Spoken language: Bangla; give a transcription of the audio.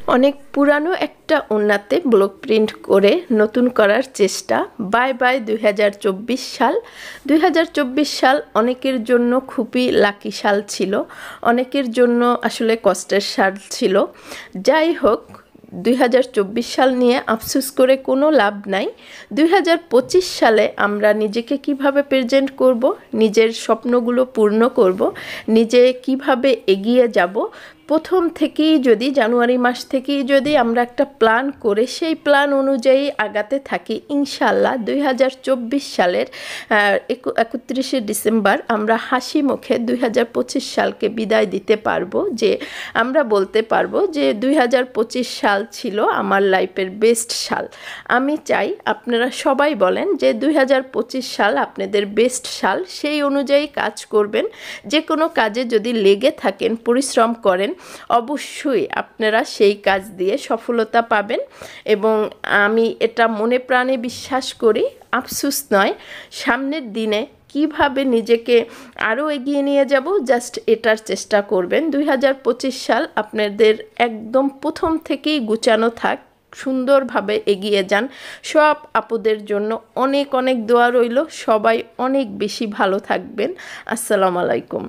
অনেক পুরানো একটা ওড়নাতে ব্লক প্রিন্ট করে নতুন করার চেষ্টা। বাই বাই 2024 সাল। 2024 সাল অনেকের জন্য খুবই লাকি সাল ছিল, অনেকের জন্য আসলে কষ্টের সাল ছিল। যাই হোক, 2024 সাল নিয়ে আফসোস করে কোনো লাভ নাই। 2025 সালে আমরা নিজেকে কিভাবে প্রেজেন্ট করব, নিজের স্বপ্নগুলো পূর্ণ করব, নিজে কিভাবে এগিয়ে যাব, প্রথম থেকেই যদি জানুয়ারি মাস থেকেই যদি আমরা একটা প্ল্যান করে সেই প্ল্যান অনুযায়ী আগাতে থাকি, ইনশাল্লাহ 2024 সালের 31শে ডিসেম্বর আমরা হাসি মুখে 2025 সালকে বিদায় দিতে পারবো। যে আমরা বলতে পারবো যে 2025 সাল ছিল আমার লাইফের বেস্ট সাল। আমি চাই আপনারা সবাই বলেন যে 2025 সাল আপনাদের বেস্ট সাল, সেই অনুযায়ী কাজ করবেন। যে কোনো কাজে যদি লেগে থাকেন, পরিশ্রম করেন, অবশ্যই আপনারা সেই কাজ দিয়ে সফলতা পাবেন। এবং আমি এটা মনে প্রাণে বিশ্বাস করি, আফসোস নয়। সামনের দিনে কিভাবে নিজেকে আরও এগিয়ে নিয়ে যাব, জাস্ট এটার চেষ্টা করবেন। 2025 সাল আপনাদের একদম প্রথম থেকেই গুছানো থাক, সুন্দরভাবে এগিয়ে যান। সব আপুদের জন্য অনেক অনেক দোয়া রইল। সবাই অনেক বেশি ভালো থাকবেন। আসসালামু আলাইকুম।